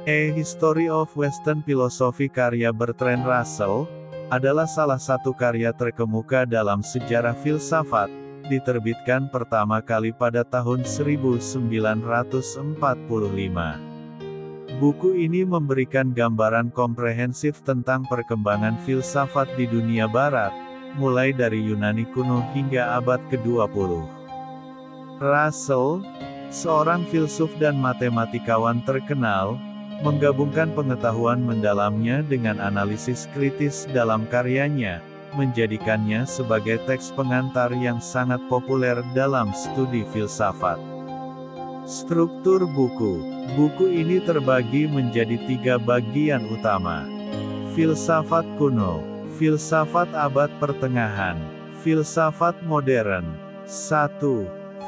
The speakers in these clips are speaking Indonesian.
A History of Western Philosophy karya Bertrand Russell, adalah salah satu karya terkemuka dalam sejarah filsafat, diterbitkan pertama kali pada tahun 1945. Buku ini memberikan gambaran komprehensif tentang perkembangan filsafat di dunia barat, mulai dari Yunani kuno hingga abad ke-20. Russell, seorang filsuf dan matematikawan terkenal, menggabungkan pengetahuan mendalamnya dengan analisis kritis dalam karyanya, menjadikannya sebagai teks pengantar yang sangat populer dalam studi filsafat. Struktur buku. Buku ini terbagi menjadi 3 bagian utama. Filsafat kuno, filsafat abad pertengahan, filsafat modern. 1.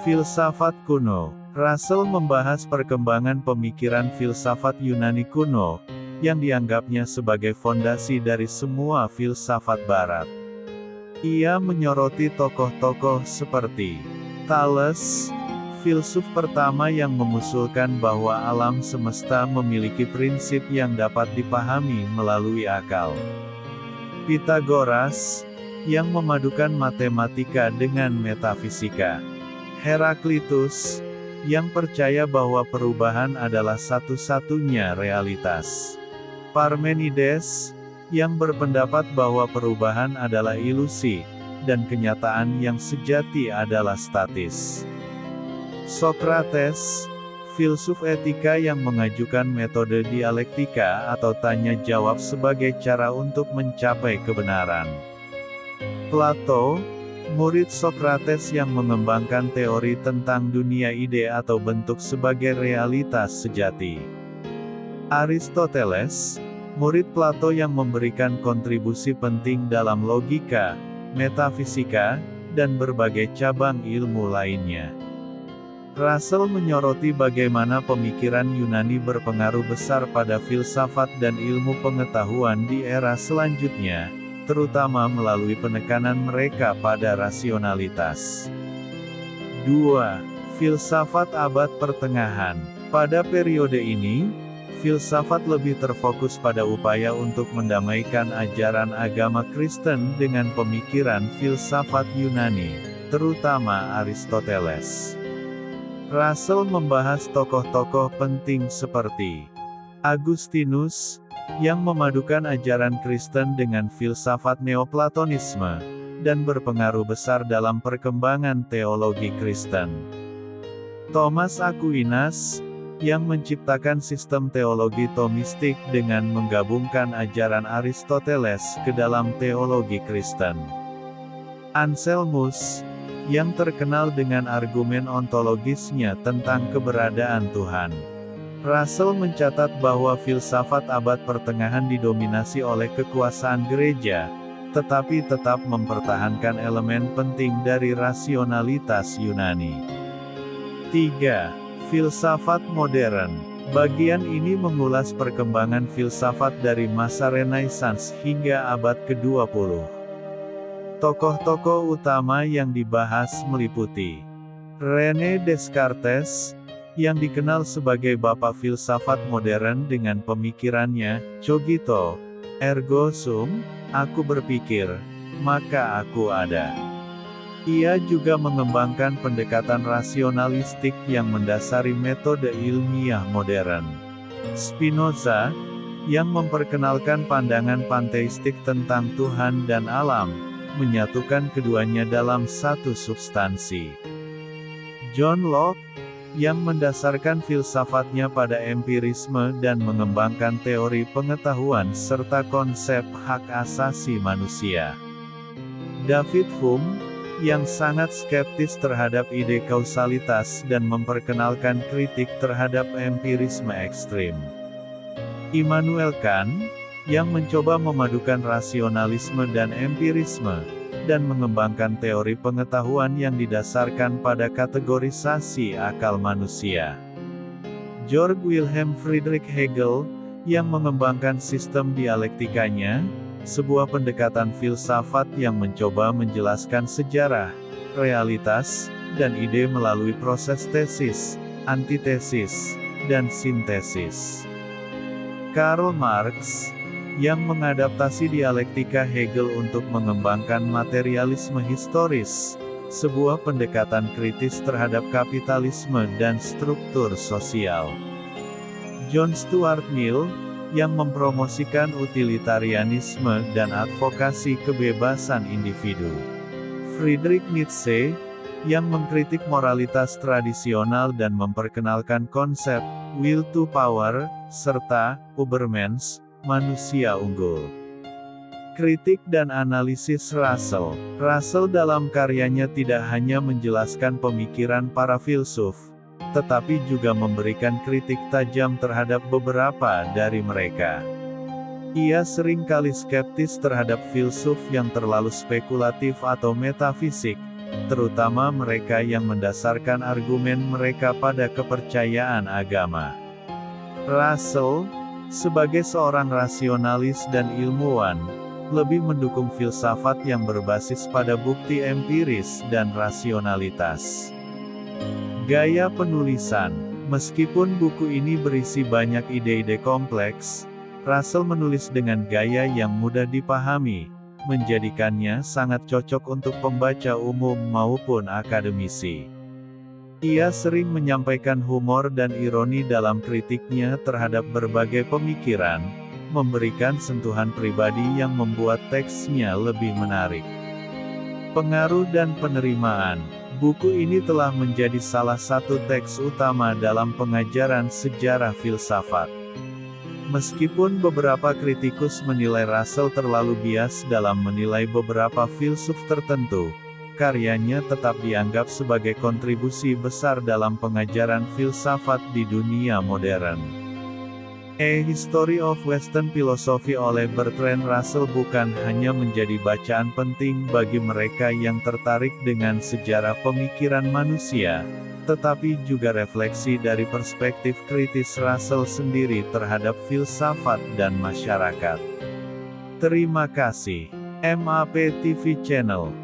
Filsafat kuno. Russell membahas perkembangan pemikiran filsafat Yunani kuno, yang dianggapnya sebagai fondasi dari semua filsafat barat. Ia menyoroti tokoh-tokoh seperti Thales, filsuf pertama yang mengusulkan bahwa alam semesta memiliki prinsip yang dapat dipahami melalui akal. Pythagoras, yang memadukan matematika dengan metafisika. Heraklitus, yang percaya bahwa perubahan adalah satu-satunya realitas. Parmenides, yang berpendapat bahwa perubahan adalah ilusi, dan kenyataan yang sejati adalah statis. Socrates, filsuf etika yang mengajukan metode dialektika atau tanya jawab sebagai cara untuk mencapai kebenaran. Plato, murid Socrates yang mengembangkan teori tentang dunia ide atau bentuk sebagai realitas sejati. Aristoteles, murid Plato yang memberikan kontribusi penting dalam logika, metafisika, dan berbagai cabang ilmu lainnya. Russell menyoroti bagaimana pemikiran Yunani berpengaruh besar pada filsafat dan ilmu pengetahuan di era selanjutnya, terutama melalui penekanan mereka pada rasionalitas. 2. Filsafat abad pertengahan. Pada periode ini, filsafat lebih terfokus pada upaya untuk mendamaikan ajaran agama Kristen dengan pemikiran filsafat Yunani, terutama Aristoteles. Russell membahas tokoh-tokoh penting seperti Agustinus, yang memadukan ajaran Kristen dengan filsafat Neoplatonisme, dan berpengaruh besar dalam perkembangan teologi Kristen. Thomas Aquinas, yang menciptakan sistem teologi Thomistik dengan menggabungkan ajaran Aristoteles ke dalam teologi Kristen. Anselmus, yang terkenal dengan argumen ontologisnya tentang keberadaan Tuhan. Russell mencatat bahwa filsafat abad pertengahan didominasi oleh kekuasaan gereja, tetapi tetap mempertahankan elemen penting dari rasionalitas Yunani. 3. Filsafat modern. Bagian ini mengulas perkembangan filsafat dari masa Renaissance hingga abad ke-20. Tokoh-tokoh utama yang dibahas meliputi René Descartes, yang dikenal sebagai bapak filsafat modern dengan pemikirannya, cogito, ergo sum, aku berpikir, maka aku ada. Ia juga mengembangkan pendekatan rasionalistik yang mendasari metode ilmiah modern. Spinoza, yang memperkenalkan pandangan panteistik tentang Tuhan dan alam, menyatukan keduanya dalam satu substansi. John Locke, yang mendasarkan filsafatnya pada empirisme dan mengembangkan teori pengetahuan serta konsep hak asasi manusia. David Hume, yang sangat skeptis terhadap ide kausalitas dan memperkenalkan kritik terhadap empirisme ekstrim. Immanuel Kant, yang mencoba memadukan rasionalisme dan empirisme, dan mengembangkan teori pengetahuan yang didasarkan pada kategorisasi akal manusia. Georg Wilhelm Friedrich Hegel, yang mengembangkan sistem dialektikanya, sebuah pendekatan filsafat yang mencoba menjelaskan sejarah, realitas, dan ide melalui proses tesis, antitesis, dan sintesis. Karl Marx, yang mengadaptasi dialektika Hegel untuk mengembangkan materialisme historis, sebuah pendekatan kritis terhadap kapitalisme dan struktur sosial. John Stuart Mill, yang mempromosikan utilitarianisme dan advokasi kebebasan individu. Friedrich Nietzsche, yang mengkritik moralitas tradisional dan memperkenalkan konsep will to power, serta Übermensch, manusia unggul. Kritik dan analisis Russell. Russell dalam karyanya tidak hanya menjelaskan pemikiran para filsuf, tetapi juga memberikan kritik tajam terhadap beberapa dari mereka. Ia seringkali skeptis terhadap filsuf yang terlalu spekulatif atau metafisik, terutama mereka yang mendasarkan argumen mereka pada kepercayaan agama. Russell, sebagai seorang rasionalis dan ilmuwan, lebih mendukung filsafat yang berbasis pada bukti empiris dan rasionalitas. Gaya penulisan. Meskipun buku ini berisi banyak ide-ide kompleks, Russell menulis dengan gaya yang mudah dipahami, menjadikannya sangat cocok untuk pembaca umum maupun akademisi. Ia sering menyampaikan humor dan ironi dalam kritiknya terhadap berbagai pemikiran, memberikan sentuhan pribadi yang membuat teksnya lebih menarik. Pengaruh dan penerimaan. Buku ini telah menjadi salah satu teks utama dalam pengajaran sejarah filsafat. Meskipun beberapa kritikus menilai Russell terlalu bias dalam menilai beberapa filsuf tertentu, karyanya tetap dianggap sebagai kontribusi besar dalam pengajaran filsafat di dunia modern. A History of Western Philosophy oleh Bertrand Russell bukan hanya menjadi bacaan penting bagi mereka yang tertarik dengan sejarah pemikiran manusia, tetapi juga refleksi dari perspektif kritis Russell sendiri terhadap filsafat dan masyarakat. Terima kasih. MAP TV Channel.